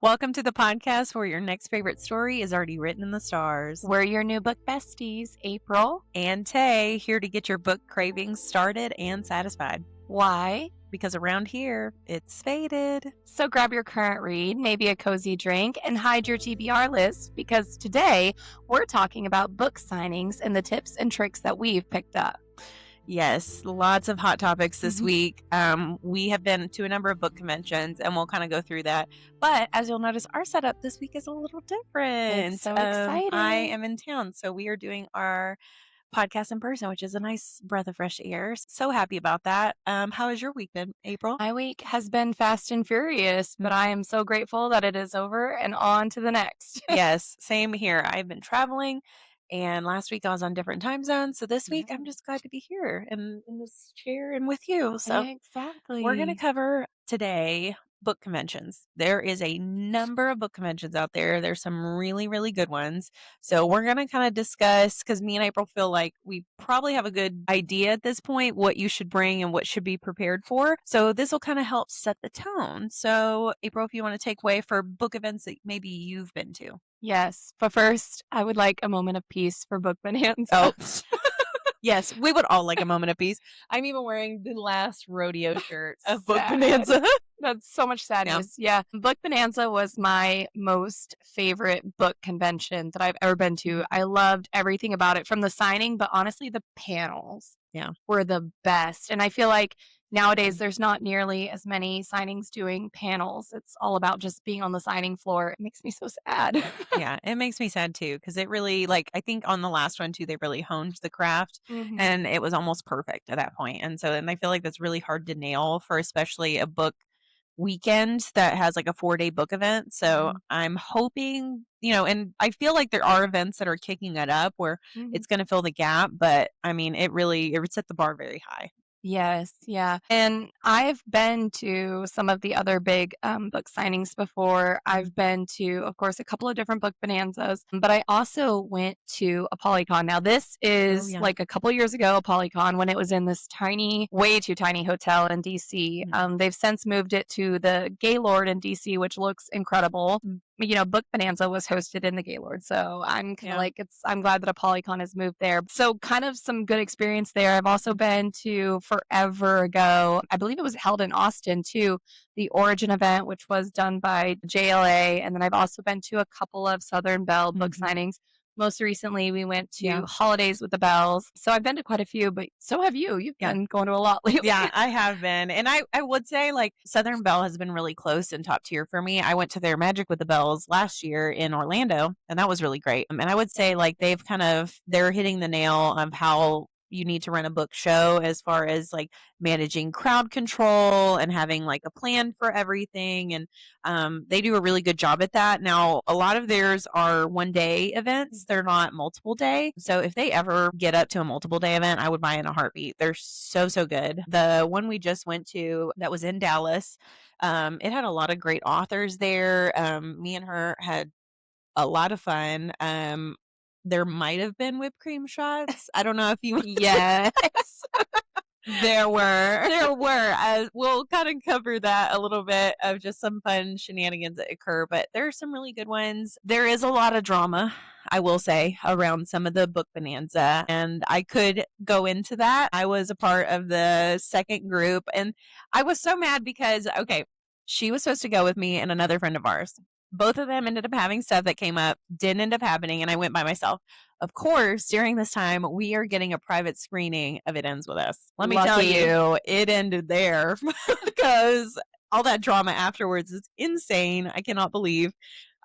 Welcome to the podcast where your next favorite story is already written in the stars. We're your new book besties, April. And Tay, here to get your book cravings started and satisfied. Why? Because around here, it's faded. So grab your current read, maybe a cozy drink, and hide your TBR list because today we're talking about book signings and the tips and tricks that we've picked up. Yes, lots of hot topics this week. We have been to a number of book conventions and we'll kind of go through that. But as you'll notice, our setup this week is a little different. It's so exciting. I am in town, so we are doing our podcast in person, which is a nice breath of fresh air. So happy about that. How has your week been, April? My week has been fast and furious, but I am so grateful that it is over and on to the next. Yes, same here. I've been traveling, and last week I was on different time zones. So this week I'm just glad to be here and in this chair and with you. So Exactly. we're going to cover today book conventions. There is a number of book conventions out there. There's some really, really good ones. So we're going to kind of discuss, because me and April feel like we probably have a good idea at this point what you should bring and what should be prepared for. So this will kind of help set the tone. So April, if you want to take away for book events that maybe you've been to. Yes, but first, I would like a moment of peace for Book Bonanza. Oh, yes, we would all like a moment of peace. I'm even wearing the last rodeo shirt of Book Sad. Bonanza. That's so much sadness. Yeah. Book Bonanza was my most favorite book convention that I've ever been to. I loved everything about it from the signing, but honestly, the panels were the best. And I feel like nowadays there's not nearly as many signings doing panels. It's all about just being on the signing floor. It makes me so sad. Yeah, it makes me sad too, because it really, like, I think on the last one too, they really honed the craft and it was almost perfect at that point. And I feel like that's really hard to nail for especially a book weekend that has like a 4-day book event. So I'm hoping, and I feel like there are events that are kicking it up where it's going to fill the gap. But I mean, it would set the bar very high. Yes, yeah. And I've been to some of the other big book signings before. I've been to, of course, a couple of different book bonanzas, but I also went to a Polycon. Now, this is like a couple years ago, a Polycon, when it was in this tiny, way too tiny hotel in DC. They've since moved it to the Gaylord in DC, which looks incredible. Book Bonanza was hosted in the Gaylord. So I'm kind of like, I'm glad that a Polycon has moved there. So kind of some good experience there. I've also been to forever ago, I believe it was held in Austin too, the Origin event, which was done by JLA. And then I've also been to a couple of Southern Belle book signings. Most recently, we went to Holidays with the Bells. So I've been to quite a few, but so have you. You've been going to a lot lately. Yeah, I have been. And I would say like Southern Belle has been really close and top tier for me. I went to their Magic with the Bells last year in Orlando, and that was really great. And I would say like they're hitting the nail of how you need to run a book show as far as like managing crowd control and having like a plan for everything. And they do a really good job at that. Now, a lot of theirs are 1-day events. They're not multiple day. So if they ever get up to a multiple day event, I would buy in a heartbeat. They're so, so good. The one we just went to that was in Dallas, it had a lot of great authors there. Me and her had a lot of fun. There might have been whipped cream shots. I don't know if you. Yes. There were. We'll kind of cover that a little bit of just some fun shenanigans that occur, but there are some really good ones. There is a lot of drama, I will say, around some of the book bonanza, and I could go into that. I was a part of the second group, and I was so mad because, she was supposed to go with me and another friend of ours. Both of them ended up having stuff that came up, didn't end up happening, and I went by myself. Of course, during this time, we are getting a private screening of It Ends With Us. Let me tell you, it ended there because all that drama afterwards is insane. I cannot believe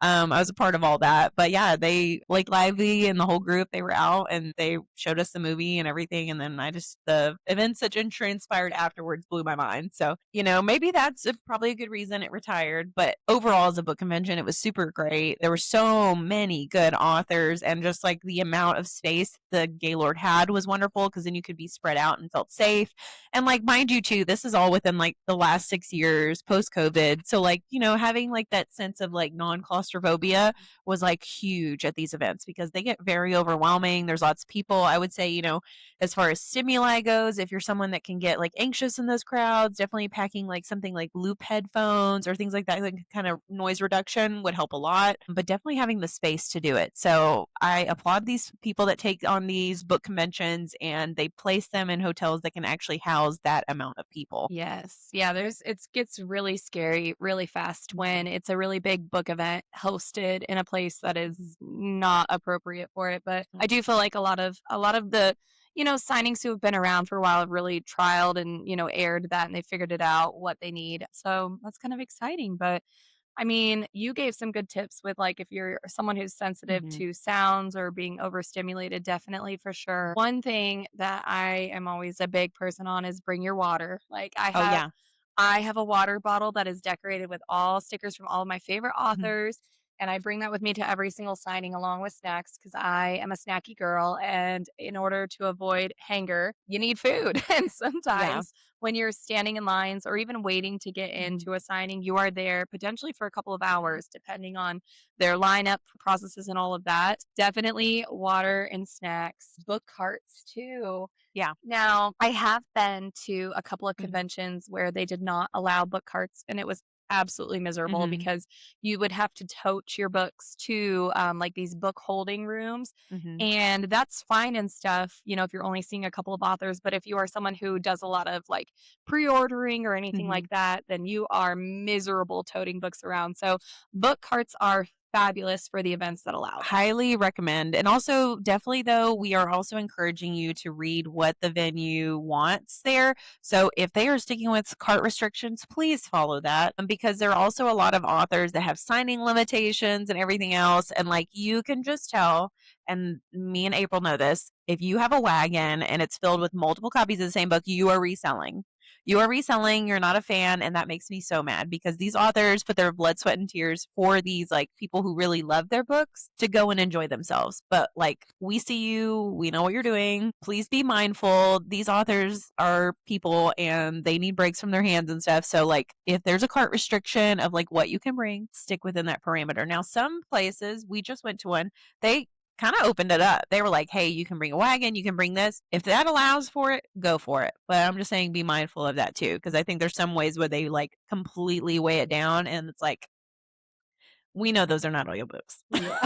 I was a part of all that. But yeah, Blake Lively and the whole group, they were out and they showed us the movie and everything. And then the events that transpired afterwards blew my mind. So, maybe that's probably a good reason it retired. But overall, as a book convention, it was super great. There were so many good authors, and just like the amount of space the Gaylord had was wonderful because then you could be spread out and felt safe. And like, mind you too, this is all within like the last 6 years post-COVID. So like, having like that sense of like non-claustrophobic claustrophobia was like huge at these events because they get very overwhelming. There's lots of people. I would say, as far as stimuli goes, if you're someone that can get like anxious in those crowds, definitely packing like something like loop headphones or things like that, like kind of noise reduction would help a lot, but definitely having the space to do it. So I applaud these people that take on these book conventions and they place them in hotels that can actually house that amount of people. Yes. Yeah, it gets really scary really fast when it's a really big book event hosted in a place that is not appropriate for it. But I do feel like a lot of the, signings who have been around for a while have really trialed and, aired that and they figured it out what they need. So that's kind of exciting. But I mean, you gave some good tips with like if you're someone who's sensitive Mhm. to sounds or being overstimulated, definitely for sure. One thing that I am always a big person on is bring your water. Like Oh, yeah. I have a water bottle that is decorated with all stickers from all of my favorite Mhm. authors. And I bring that with me to every single signing along with snacks because I am a snacky girl. And in order to avoid hanger, you need food. And Yeah. sometimes when you're standing in lines or even waiting to get Mhm. into a signing, you are there potentially for a couple of hours, depending on their lineup processes and all of that. Definitely water and snacks, book carts too. Yeah. Now, I have been to a couple of Mhm. conventions where they did not allow book carts, and it was absolutely miserable Mhm. because you would have to tote your books to like these book holding rooms. Mhm. And that's fine and stuff, if you're only seeing a couple of authors. But if you are someone who does a lot of like pre ordering or anything Mhm. like that, then you are miserable toting books around. So, book carts are fabulous for the events that allow them. Highly recommend. And also, definitely, though, we are also encouraging you to read what the venue wants there. So, if they are sticking with cart restrictions, please follow that because there are also a lot of authors that have signing limitations and everything else. And like you can just tell, and me and April know this, if you have a wagon and it's filled with multiple copies of the same book, you are reselling. You are reselling, you're not a fan, and that makes me so mad because these authors put their blood, sweat, and tears for these like people who really love their books to go and enjoy themselves. But like we see you, we know what you're doing. Please be mindful. These authors are people and they need breaks from their hands and stuff. So like if there's a cart restriction of like what you can bring, stick within that parameter. Now some places, we just went to one, they kind of opened it up. They were like, "Hey, you can bring a wagon, you can bring this. If that allows for it, go for it." But I'm just saying be mindful of that too because I think there's some ways where they like completely weigh it down and it's like, we know those are not audiobooks. Yeah.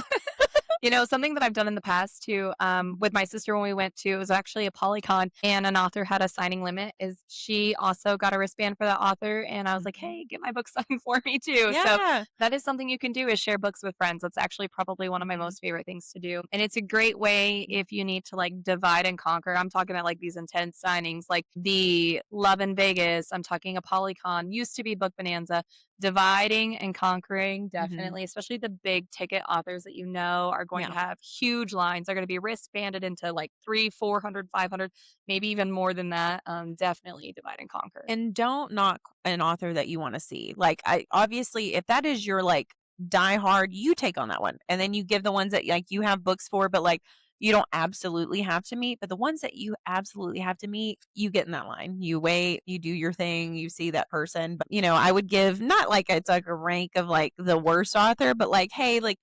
Something that I've done in the past too, with my sister when we went to, it was actually a Polycon and an author had a signing limit, is she also got a wristband for that author. And I was like, Mhm. hey, get my book signed for me too. So Yeah. that is something you can do is share books with friends. That's actually probably one of my Mhm. most favorite things to do. And it's a great way if you need to like divide and conquer. I'm talking about like these intense signings, like the Love in Vegas. I'm talking a Polycon, used to be Book Bonanza. Dividing and conquering, Mhm. definitely, especially the big ticket authors that are going to Yeah. have huge lines. They're going to be wristbanded into like 300, 400, 500, maybe even more than that. Definitely divide and conquer. And don't knock an author that you wanna see. Like, I obviously, if that is your, like, die hard, you take on that one, and then you give the ones that, like, you have books for, but, like, you don't absolutely have to meet, but the ones that you absolutely have to meet, you get in that line. You wait, you do your thing, you see that person, but, I would give not like it's like a rank of, like, the worst author, but, like, "Hey, like,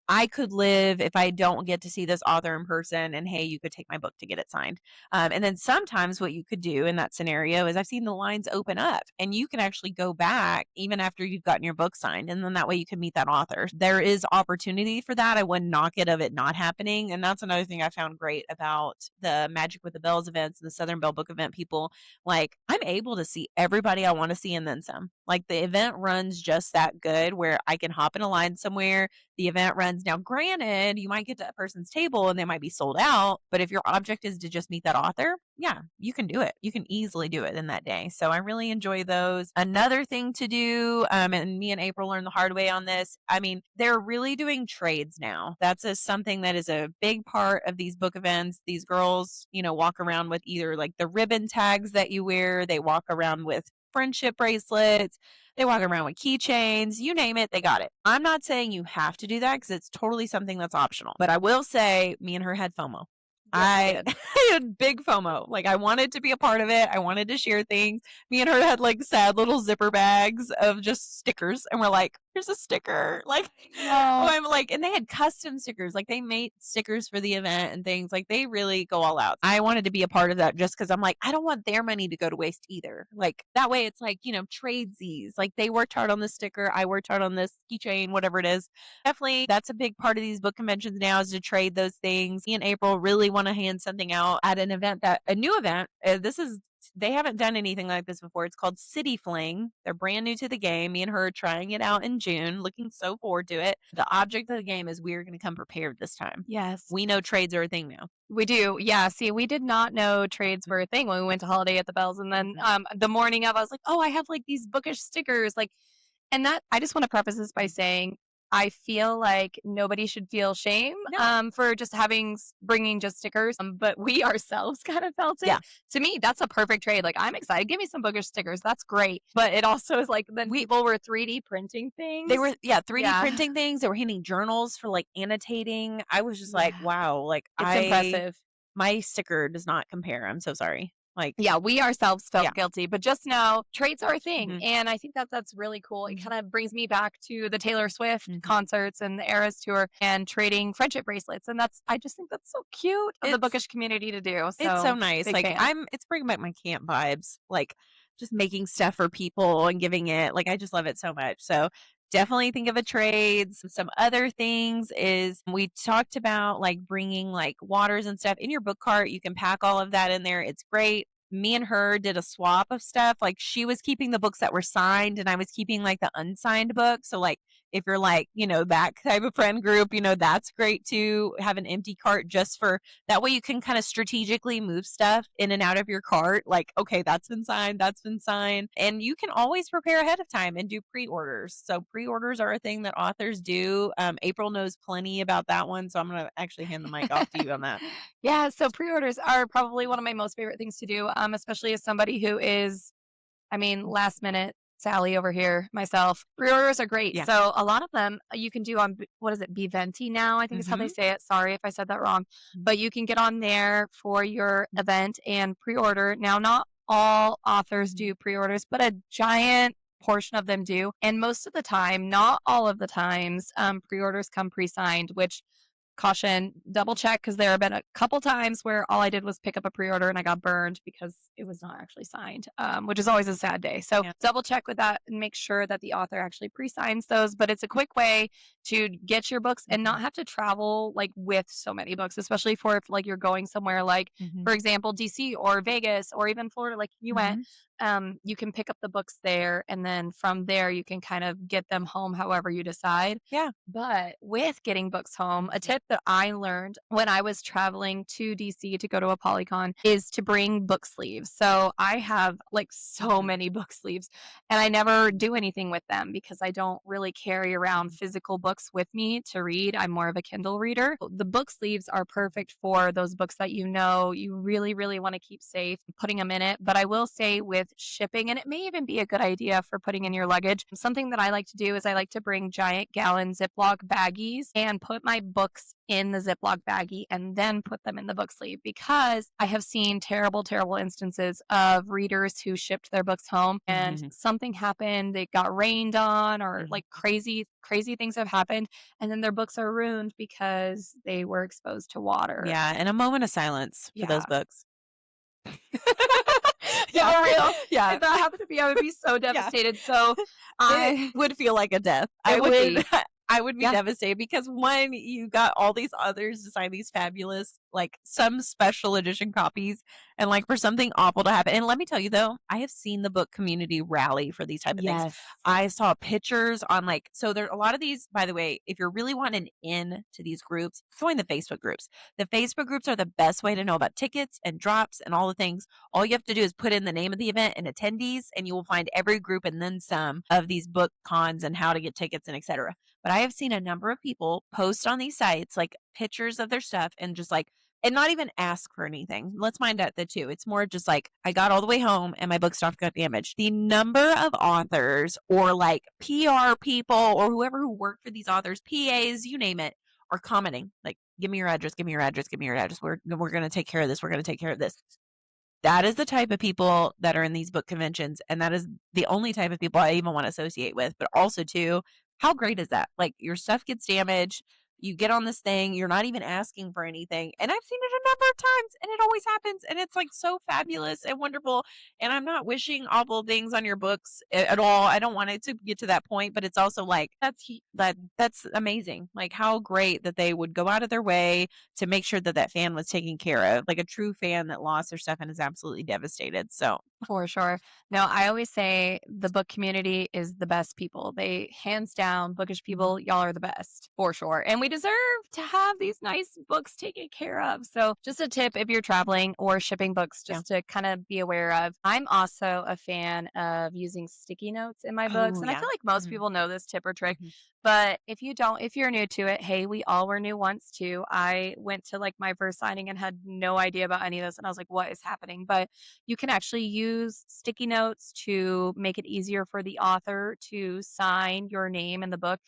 I could live if I don't get to see this author in person, and, hey, you could take my book to get it signed." And then sometimes what you could do in that scenario is I've seen the lines open up and you can actually go back even after you've gotten your book signed. And then that way you can meet that author. There is opportunity for that. I wouldn't knock it of it not happening. And that's another thing I found great about the Magic with the Bells events and the Southern Belle Book event people. Like, I'm able to see everybody I want to see and then some. Like, the event runs just that good where I can hop in a line somewhere, the event runs. Now, granted, you might get to that person's table and they might be sold out, but if your object is to just meet that author, yeah, you can do it. You can easily do it in that day. So I really enjoy those. Another thing to do, and me and April learned the hard way on this. I mean, they're really doing trades now. That's something that is a big part of these book events. These girls, walk around with either like the ribbon tags that you wear, they walk around with friendship bracelets, they walk around with keychains, you name it, they got it. I'm not saying you have to do that because it's totally something that's optional. But I will say, me and her had FOMO. Yes, we I did. had big FOMO. Like, I wanted to be a part of it. I wanted to share things. Me and her had like sad little zipper bags of just stickers. And we're like, here's a sticker. Like, oh, No. I'm like, and they had custom stickers. Like, they made stickers for the event and things. Like, they really go all out. I wanted to be a part of that just because I'm like, I don't want their money to go to waste either. Like, that way it's like, tradesies. Like, they worked hard on the sticker. I worked hard on this keychain, whatever it is. Definitely, that's a big part of these book conventions now is to trade those things. Me and April really want to hand something out at an event a new event. They haven't done anything like this before. It's called City Fling. They're brand new to the game. Me and her are trying it out in June, looking so forward to it. The object of the game is we're going to come prepared this time. Yes. We know trades are a thing now. We do. Yeah. See, we did not know trades were a thing when we went to Holiday at the Bells. And then the morning of, I was like, oh, I have like these bookish stickers. Like, and that I just want to preface this by saying I feel like nobody should feel shame No. for just bringing just stickers. But we ourselves kind of felt it. Yeah. To me, that's a perfect trade. Like, I'm excited. Give me some bookish stickers. That's great. But it also is like then people were 3D printing things. They were 3D printing things. They were handing journals for like annotating. I was just like, wow, like it's impressive. My sticker does not compare. I'm so sorry. Like, yeah, we ourselves felt guilty, but just now trades are a thing. Mhm. And I think that's really cool. It Mhm. kind of brings me back to the Taylor Swift Mhm. concerts and the Eras tour and trading friendship bracelets. And I just think that's so cute of the bookish community to do. So it's so nice. big Like fan. it's bringing back my camp vibes. Like just making stuff for people and giving it. Like I just love it so much. So definitely think of a trade. Some other things is we talked about like bringing like waters and stuff in your book cart. You can pack all of that in there. It's great. Me and her did a swap of stuff. Like she was keeping the books that were signed and I was keeping like the unsigned books. So like if you're like, that type of friend group, that's great to have an empty cart just for that way you can kind of strategically move stuff in and out of your cart. Like, okay, that's been signed, that's been signed. And you can always prepare ahead of time and do pre-orders. So pre-orders are a thing that authors do. April knows plenty about that one. So I'm going to actually hand the mic off to you on that. Yeah, so pre-orders are probably one of my most favorite things to do, especially as somebody who is, last minute Sally over here, myself. Pre-orders are great. Yeah. So a lot of them you can do on, what is it, Bventi now, I think is how they say it. Sorry if I said that wrong. But you can get on there for your event and pre-order. Now, not all authors do pre-orders, but a giant portion of them do. And most of the time, not all of the times, pre-orders come pre-signed, which caution, double check, because there have been a couple times where all I did was pick up a pre-order and I got burned because it was not actually signed, which is always a sad day. So double check with that and make sure that the author actually pre-signs those. But it's a quick way to get your books and not have to travel like with so many books, especially for if like you're going somewhere like, for example, DC or Vegas or even Florida, like you went. You can pick up the books there and then from there you can kind of get them home however you decide. Yeah. But with getting books home, a tip that I learned when I was traveling to DC to go to a Polycon is to bring book sleeves. So I have like so many book sleeves and I never do anything with them because I don't really carry around physical books with me to read. I'm more of a Kindle reader. The book sleeves are perfect for those books that you really, really want to keep safe, putting them in it. But I will say with shipping, and it may even be a good idea for putting in your luggage, something that I like to do is I like to bring giant gallon Ziploc baggies and put my books in the Ziploc baggie and then put them in the book sleeve because I have seen terrible, terrible instances of readers who shipped their books home and something happened, they got rained on or like crazy things have happened and then their books are ruined because they were exposed to water. Yeah, and a moment of silence for those books. Yeah, for real. Yeah. If that happened to me, I would be so devastated. So I would feel like a death. I would be devastated because one, you got all these others to sign these fabulous, like some special edition copies and like for something awful to happen. And let me tell you though, I have seen the book community rally for these type of things. I saw pictures on so there are a lot of these, by the way, if you're really wanting in to these groups, join the Facebook groups. The Facebook groups are the best way to know about tickets and drops and all the things. All you have to do is put in the name of the event and attendees and you will find every group and then some of these book cons and how to get tickets and etc. But I have seen a number of people post on these sites like pictures of their stuff and just like, and not even ask for anything. Let's mind out the two. It's more just like, I got all the way home and my book stuff got damaged. The number of authors or like PR people or whoever who work for these authors, PAs, you name it, are commenting like, give me your address, give me your address, give me your address. We're going to take care of this. We're going to take care of this. That is the type of people that are in these book conventions. And that is the only type of people I even want to associate with. But also too, How great is that? Like your stuff gets damaged, you get on this thing, you're not even asking for anything. And I've seen it a number of times and it always happens. And it's like so fabulous and wonderful. And I'm not wishing awful things on your books at all. I don't want it to get to that point, but it's also like that's amazing. Like how great that they would go out of their way to make sure that that fan was taken care of. Like a true fan that lost their stuff and is absolutely devastated. So, For sure. No, I always say the book community is the best people. They hands down, bookish people, y'all are the best for sure. And we deserve to have these nice books taken care of. So, just a tip if you're traveling or shipping books, yeah. just to kind of be aware of. I'm also a fan of using sticky notes in my books. Oh, And I yeah. feel like most Mhm. people know this tip or trick. Mhm. But if you don't, if you're new to it, hey, we all were new once too. I went to like my first signing and had no idea about any of this. And I was like, what is happening? But you can actually use sticky notes to make it easier for the author to sign your name in the book.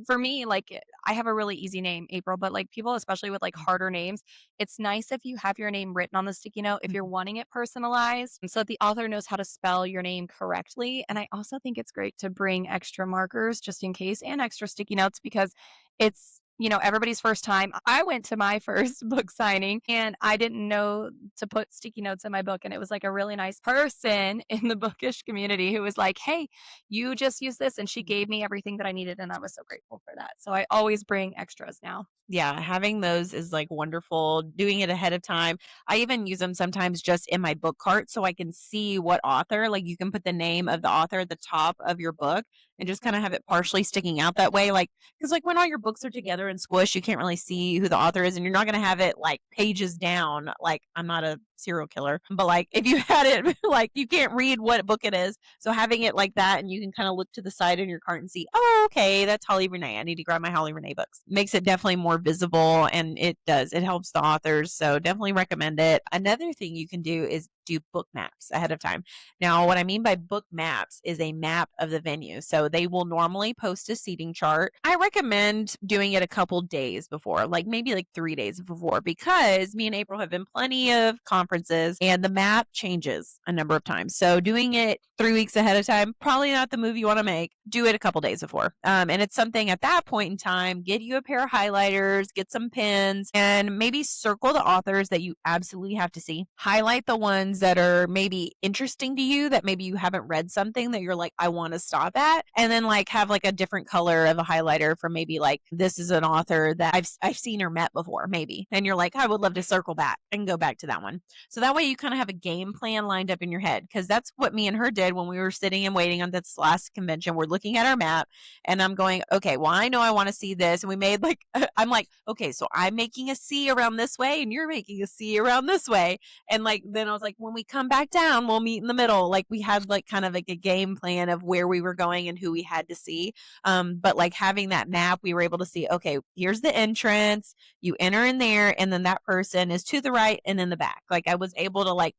For me, I have a really easy name, April, but like people, especially with like harder names, it's nice if you have your name written on the sticky note if you're Mhm. wanting it personalized so that the author knows how to spell your name correctly. And I also think it's great to bring extra markers just in case and extra sticky notes because it's everybody's first time. I went to my first book signing and I didn't know to put sticky notes in my book. And it was like a really nice person in the bookish community who was like, hey, you just use this. And she gave me everything that I needed. And I was so grateful for that. So I always bring extras now. Yeah, having those is like wonderful. Doing it ahead of time. I even use them sometimes just in my book cart so I can see what author. Like you can put the name of the author at the top of your book and just kind of have it partially sticking out that way. Like, because like when all your books are together and squished, you can't really see who the author is, and you're not going to have it like pages down. Like, I'm not a serial killer, but like if you had it, like you can't read what book it is. So having it like that, and you can kind of look to the side in your cart and see, oh, okay, that's Holly Renee. I need to grab my Holly Renee books. Makes it definitely more visible, and it helps the authors. So definitely recommend it. Another thing you can do is do book maps ahead of time. Now, what I mean by book maps is a map of the venue. So they will normally post a seating chart. I recommend doing it a couple days before, like maybe like 3 days before, because me and April have been plenty of conferences and the map changes a number of times. So doing it 3 weeks ahead of time, probably not the move you want to make. Do it a couple days before. And it's something at that point in time, get you a pair of highlighters, get some pens, and maybe circle the authors that you absolutely have to see. Highlight the ones that are maybe interesting to you, that maybe you haven't read something that you're like, I want to stop at. And then like have like a different color of a highlighter for maybe like, this is an author that I've seen or met before, maybe. And you're like, I would love to circle back and go back to that one. So that way you kind of have a game plan lined up in your head. Cause that's what me and her did when we were sitting and waiting on this last convention. We're looking at our map and I'm going, okay, well, I know I want to see this. And we made like, I'm like, okay, so I'm making a C around this way and you're making a C around this way. And like, then I was like, when we come back down, we'll meet in the middle. Like we had like kind of like a game plan of where we were going and who we had to see. But like having that map, we were able to see, okay, here's the entrance, you enter in there, and then that person is to the right and in the back. Like I was able to like,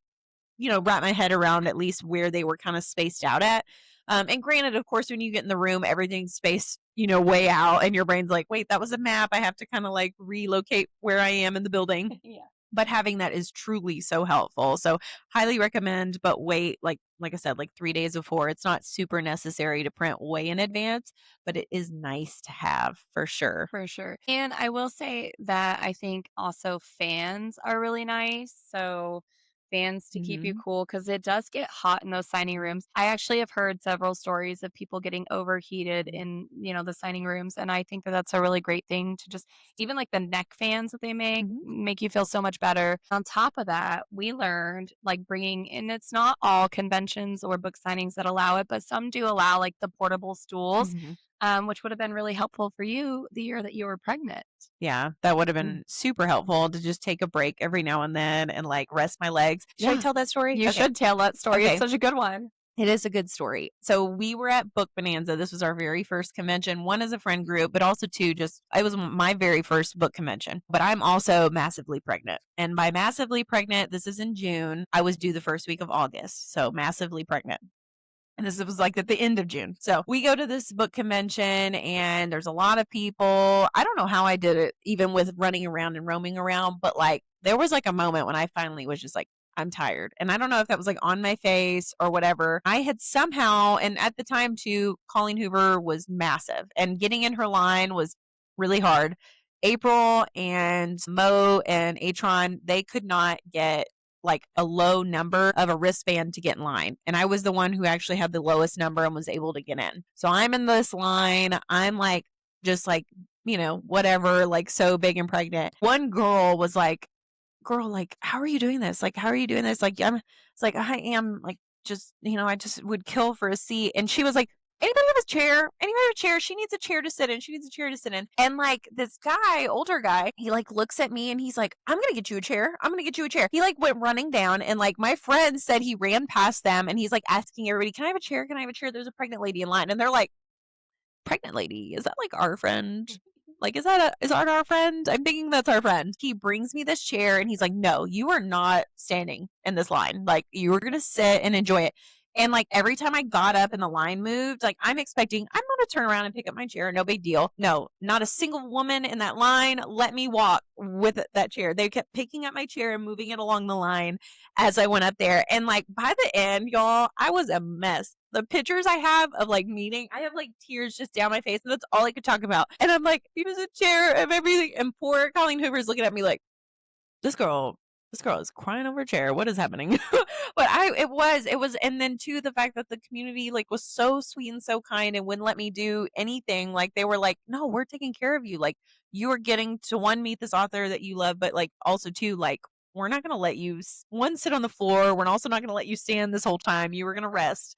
wrap my head around at least where they were kind of spaced out at. And granted, of course, when you get in the room, everything's spaced, way out, and your brain's like, wait, that was a map. I have to kind of like relocate where I am in the building. Yeah. But having that is truly so helpful. So highly recommend, but wait, like I said, like 3 days before. It's not super necessary to print way in advance, but it is nice to have for sure. For sure. And I will say that I think also fans are really nice. So fans to keep you Hmm. cool because it does get hot in those signing rooms. I actually have heard several stories of people getting overheated in the signing rooms. And I think that that's a really great thing to just, even like the neck fans that they Hmm. make you feel so much better. On top of that, we learned like bringing, and it's not all conventions or book signings that allow it, but some do allow like the portable stools, Hmm. which would have been really helpful for you the year that you were pregnant. Yeah, that would have Mm. been super helpful to just take a break every now and then and like rest my legs. Should I Yeah, tell that story? you Okay. should tell that story. It's Okay. such a good one. It is a good story. So we were at Book Bonanza. This was our very first convention. One as a friend group, but also two, just it was my very first book convention. But I'm also massively pregnant. And by massively pregnant, this is in June. I was due the first week of August. So massively pregnant. And this was like at the end of June. So we go to this book convention and there's a lot of people. I don't know how I did it, even with running around and roaming around, but like there was like a moment when I finally was just like, I'm tired. And I don't know if that was like on my face or whatever. I had somehow, and at the time too, Colleen Hoover was massive and getting in her line was really hard. April and Mo and Atron, they could not get like a low number of a wristband to get in line. And I was the one who actually had the lowest number and was able to get in. So I'm in this line. I'm like, just like, whatever, like so big and pregnant. One girl was like, girl, like, how are you doing this? Like, how are you doing this? Like, it's like, I am like, just, I just would kill for a seat. And she was like, anybody have a chair? Anybody have a chair? She needs a chair to sit in. She needs a chair to sit in. And like this guy, older guy, he like looks at me and he's like, I'm going to get you a chair. I'm going to get you a chair. He like went running down and like my friend said he ran past them and he's like asking everybody, can I have a chair? Can I have a chair? There's a pregnant lady in line. And they're like, pregnant lady? Is that like our friend? Like, is that our friend? I'm thinking that's our friend. He brings me this chair and he's like, no, you are not standing in this line. Like, you are going to sit and enjoy it. And like every time I got up and the line moved, like I'm expecting I'm going to turn around and pick up my chair. No big deal. No, not a single woman in that line let me walk with that chair. They kept picking up my chair and moving it along the line as I went up there. And like by the end, y'all, I was a mess. The pictures I have of like meeting, I have like tears just down my face, and that's all I could talk about. And I'm like, here's a chair of everything. And poor Colleen Hoover's looking at me like, this girl is crying over a chair. What is happening? But it was, and then too, the fact that the community like was so sweet and so kind and wouldn't let me do anything. Like they were like, no, we're taking care of you. Like you are getting to one, meet this author that you love, but like also two, like we're not going to let you sit on the floor. We're also not going to let you stand this whole time. You were going to rest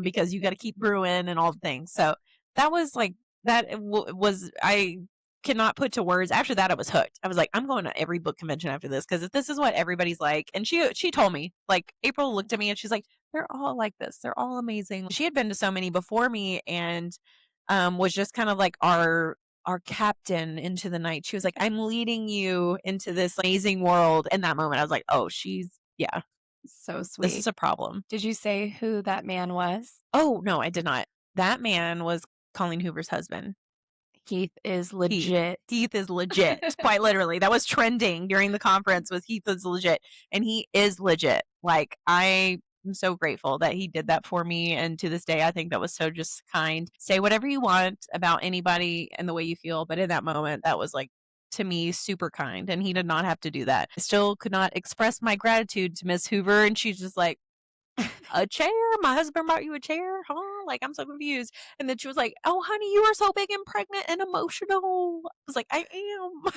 because you got to keep brewing and all the things. So that was like, was, I cannot put to words. After that, I was hooked. I was like, I'm going to every book convention after this because if this is what everybody's like. And she told me, like, April looked at me and she's like, they're all like this. They're all amazing. She had been to so many before me and was just kind of like our captain into the night. She was like, I'm leading you into this amazing world. In that moment, I was like, oh, yeah, So this sweet. is a problem. Did you say who that man was? Oh, no, I did not. That man was Colleen Hoover's husband. Heath is legit. Heath is legit. Quite literally. That was trending during the conference was Heath is legit. And he is legit. Like I am so grateful that he did that for me. And to this day, I think that was so just kind. Say whatever you want about anybody and the way you feel. But in that moment, that was like, to me, super kind. And he did not have to do that. I still could not express my gratitude to Miss Hoover. And she's just like, a chair? My husband brought you a chair? Huh? Like, I'm so confused. And then she was like, oh, honey, you are so big and pregnant and emotional. I was like, I am.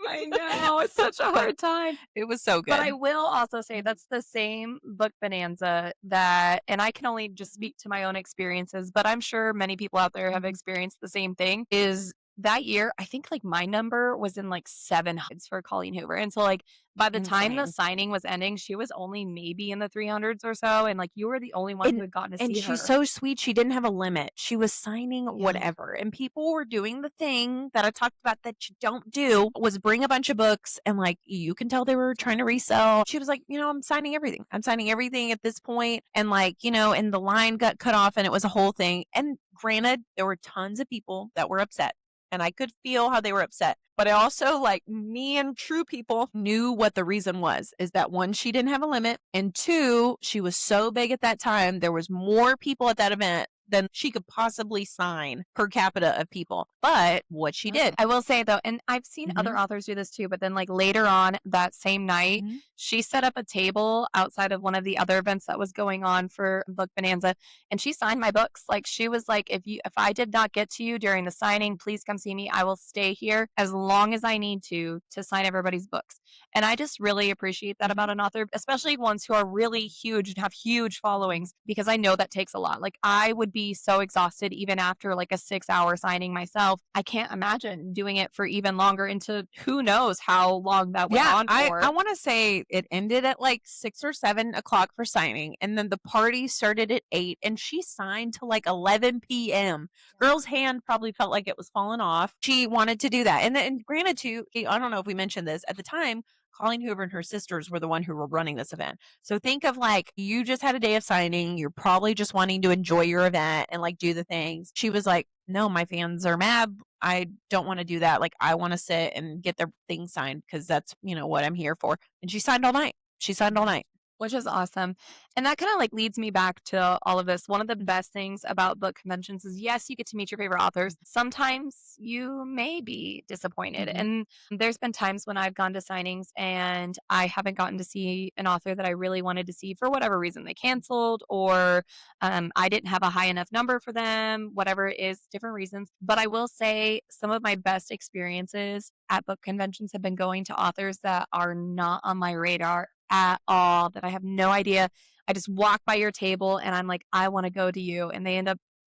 I know. It's such a hard time. It was so good. But I will also say that's the same book bonanza that, and I can only just speak to my own experiences, but I'm sure many people out there have experienced the same thing, is that year, I think like my number was in like 700s for Colleen Hoover. And so like by the time the Insane. signing was ending, she was only maybe in the 300s or so. And like you were the only one who had gotten to And see her. she's so sweet. She didn't have a limit. She was signing Yeah. whatever. And people were doing the thing that I talked about that you don't do, was bring a bunch of books. And like, you can tell they were trying to resell. She was like, I'm signing everything. I'm signing everything at this point. And like, and the line got cut off and it was a whole thing. And granted, there were tons of people that were upset. And I could feel how they were upset. But I also, like me and true people, knew what the reason was. Is that one, she didn't have a limit. And two, she was so big at that time. There was more people at that event than she could possibly sign per capita of people. But what she did. I will say though, and I've seen other authors do this too, but then like later on that same night, she set up a table outside of one of the other events that was going on for Book Bonanza, and she signed my books. Like she was like, if I did not get to you during the signing, please come see me. I will stay here as long as I need to sign everybody's books. And I just really appreciate that about an author, especially ones who are really huge and have huge followings, because I know that takes a lot. Like I would be so exhausted even after like a 6-hour signing myself. I can't imagine doing it for even longer into who knows how long that went on for. I want to say it ended at like 6 or 7 o'clock for signing. And then the party started at 8 and she signed till like 11 p.m. Girl's hand probably felt like it was falling off. She wanted to do that. And then granted too, I don't know if we mentioned this at the time, Colleen Hoover and her sisters were the one who were running this event. So think of like, you just had a day of signing. You're probably just wanting to enjoy your event and like do the things. She was like, no, my fans are mad. I don't want to do that. Like, I want to sit and get their things signed because that's, what I'm here for. And she signed all night. She signed all night. Which is awesome. And that kind of like leads me back to all of this. One of the best things about book conventions is yes, you get to meet your favorite authors. Sometimes you may be disappointed. Mhm. And there's been times when I've gone to signings and I haven't gotten to see an author that I really wanted to see for whatever reason. They canceled or I didn't have a high enough number for them, whatever it is, different reasons. But I will say some of my best experiences at book conventions have been going to authors that are not on my radar at all, that I have no idea. I just walk by your table and I'm like, I want to go to you. And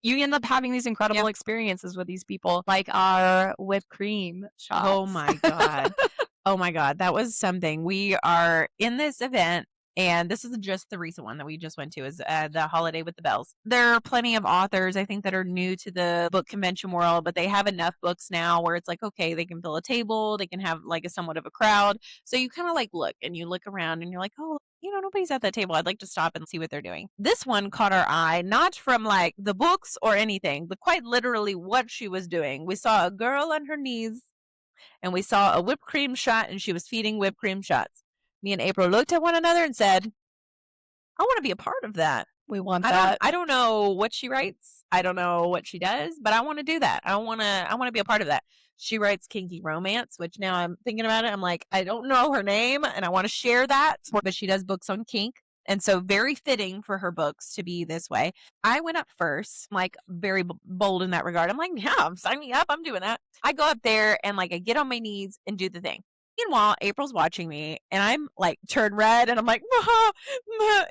you end up having these incredible Yep. experiences with these people, like our whipped cream Oh shots. my god. Oh my god, that was something. We are in this event, and this is just the recent one that we just went to, is the Holiday with the Bells. There are plenty of authors, I think, that are new to the book convention world, but they have enough books now where it's like, okay, they can fill a table, they can have like a somewhat of a crowd. So you kind of like look and you look around and you're like, oh, nobody's at that table. I'd like to stop and see what they're doing. This one caught our eye, not from like the books or anything, but quite literally what she was doing. We saw a girl on her knees and we saw a whipped cream shot and she was feeding whipped cream shots. Me and April looked at one another and said, I want to be a part of that. We want that. I don't know what she writes. I don't know what she does, but I want to do that. I want to be a part of that. She writes kinky romance, which now I'm thinking about it. I'm like, I don't know her name and I want to share that, but she does books on kink. And so very fitting for her books to be this way. I went up first, like very bold in that regard. I'm like, yeah, sign me up. I'm doing that. I go up there and like I get on my knees and do the thing. Meanwhile, April's watching me and I'm like turned red and I'm like, "Mah, mah,"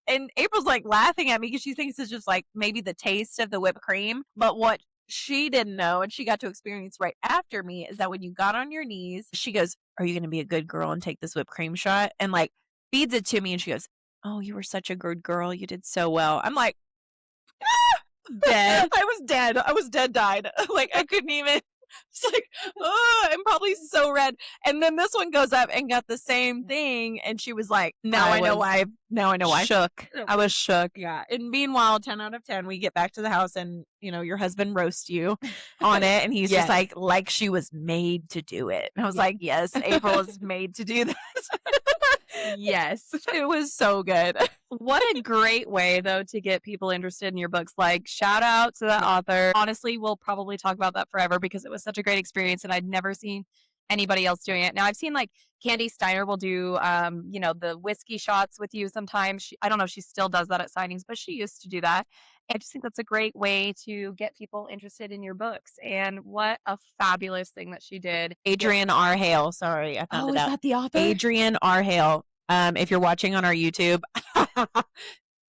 and April's like laughing at me because she thinks it's just like maybe the taste of the whipped cream. But what she didn't know and she got to experience right after me is that when you got on your knees, she goes, are you going to be a good girl and take this whipped cream shot? And like feeds it to me and she goes, oh, you were such a good girl. You did so well. I'm like, Dead. I was dead. I was dead, died. Like I couldn't even. It's like, oh, I'm probably so red. And then this one goes up and got the same thing, and she was like, now I know why. Now I know why. Shook. I was shook. Yeah. And meanwhile, 10 out of 10, we get back to the house, and your husband roasts you on it, and he's just Yes. like she was made to do it. And I was like, yes, April is made to do this. Yes. It was so good. What a great way, though, to get people interested in your books. Like, shout out to that author. Honestly, we'll probably talk about that forever because it was such a great experience and I'd never seen anybody else doing it. Now, I've seen like Candy Steiner will do, the whiskey shots with you sometimes. I don't know if she still does that at signings, but she used to do that. I just think that's a great way to get people interested in your books. And what a fabulous thing that she did. Adrian R. Hale. Sorry, I found Oh, it is out. that the author? Adrian R. Hale. If you're watching on our YouTube,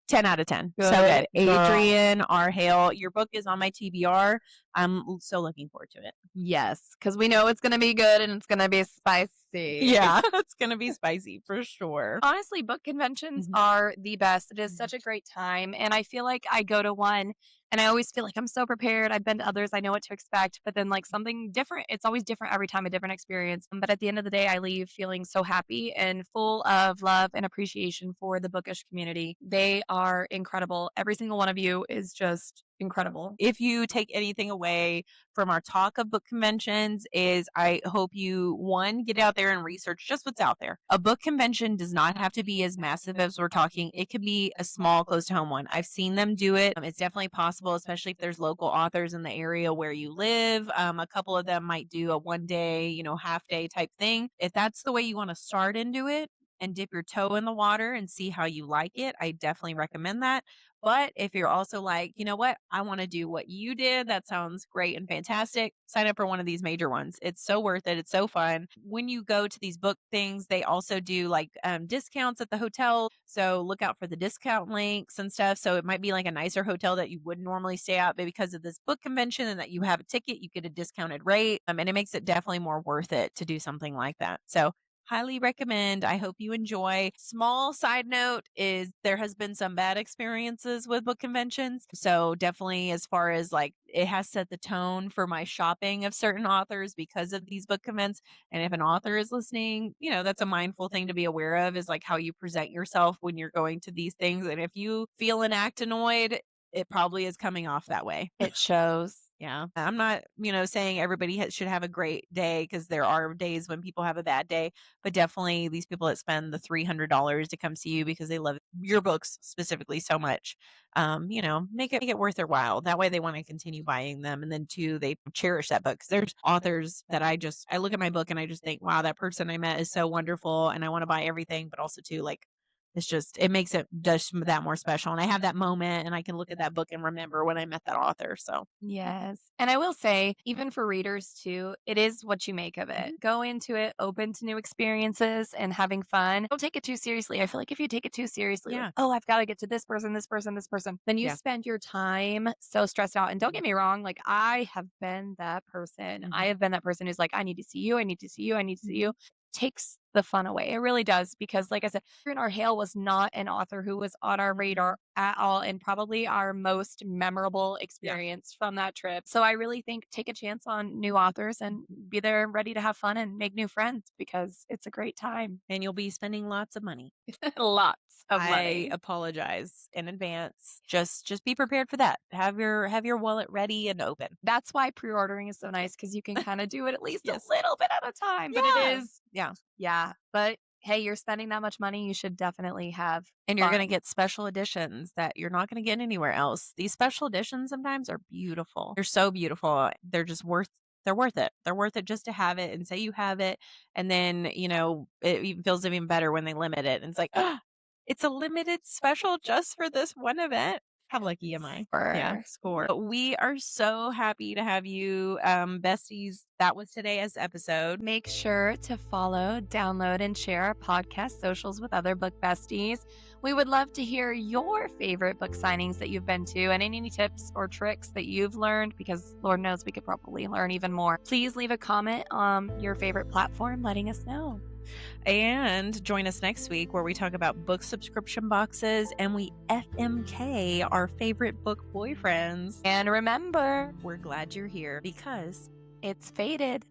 10 out of 10. So Good good. girl. Adrian R. Hale. Your book is on my TBR. I'm so looking forward to it. Yes, because we know it's going to be good and it's going to be spicy. Yeah, it's going to be spicy for sure. Honestly, book conventions Mhm. are the best. It is such a great time. And I feel like I go to one and I always feel like I'm so prepared. I've been to others, I know what to expect, but then like something different, it's always different every time, a different experience. But at the end of the day, I leave feeling so happy and full of love and appreciation for the bookish community. They are incredible. Every single one of you is just incredible. If you take anything away from our talk of book conventions is I hope you, one, get out there and research just what's out there. A book convention does not have to be as massive as we're talking. It could be a small, close to home one. I've seen them do it. It's definitely possible, especially if there's local authors in the area where you live. A couple of them might do a one day, half day type thing. If that's the way you want to start into it, and dip your toe in the water and see how you like it, I definitely recommend that. But if you're also like, you know what, I want to do what you did, that sounds great and fantastic, sign up for one of these major ones. It's so worth it. It's so fun. When you go to these book things, they also do like discounts at the hotel. So look out for the discount links and stuff. So it might be like a nicer hotel that you wouldn't normally stay at, but because of this book convention and that you have a ticket, you get a discounted rate. And it makes it definitely more worth it to do something like that. So highly recommend. I hope you enjoy. Small side note is there has been some bad experiences with book conventions. So definitely as far as like it has set the tone for my shopping of certain authors because of these book conventions. And if an author is listening, that's a mindful thing to be aware of is like how you present yourself when you're going to these things. And if you feel and act annoyed, it probably is coming off that way. It shows. Yeah. I'm not, saying everybody should have a great day because there are days when people have a bad day, but definitely these people that spend the $300 to come see you because they love your books specifically so much, make it worth their while. That way they want to continue buying them. And then two, they cherish that book. 'Cause there's authors that I look at my book and I just think, wow, that person I met is so wonderful and I want to buy everything. But also too, like, it makes it just that more special. And I have that moment and I can look at that book and remember when I met that author. So Yes. And I will say, even for readers too, it is what you make of it. Mhm. Go into it open to new experiences and having fun. Don't take it too seriously. I feel like if you take it too seriously, like, Yeah. oh, I've got to get to this person, this person, this person, then you Yeah. spend your time so stressed out. And don't get me wrong, like I have been that person. Mhm. I have been that person who's like, I need to see you. I need to see you. I need to see Mhm. you. Takes the fun away. It really does. Because, like I said, Catherine R. Hale was not an author who was on our radar at all, and probably our most memorable Yeah. experience from that trip. So I really think take a chance on new authors and be there ready to have fun and make new friends because it's a great time. And you'll be spending lots of money. Lots of I money. apologize in advance. Just be prepared for that. Have your wallet ready and open. That's why pre-ordering is so nice because you can kind of do it at least a Yes. little bit at a time. But it Yeah. is, Yeah. yeah. But hey, you're spending that much money, you should definitely have And you're going to fun. get special editions that you're not going to get anywhere else. These special editions sometimes are beautiful. They're so beautiful. They're worth it. They're worth it just to have it and say you have it. And then, it even feels even better when they limit it. And it's like, it's a limited special just for this one event. How lucky am I? Yeah, For score. But we are so happy to have you, besties. That was today's episode. Make sure to follow, download, and share our podcast socials with other book besties. We would love to hear your favorite book signings that you've been to and any tips or tricks that you've learned because Lord knows we could probably learn even more. Please leave a comment on your favorite platform letting us know. And join us next week where we talk about book subscription boxes and we FMK our favorite book boyfriends. And remember, We're glad you're here because it's fated.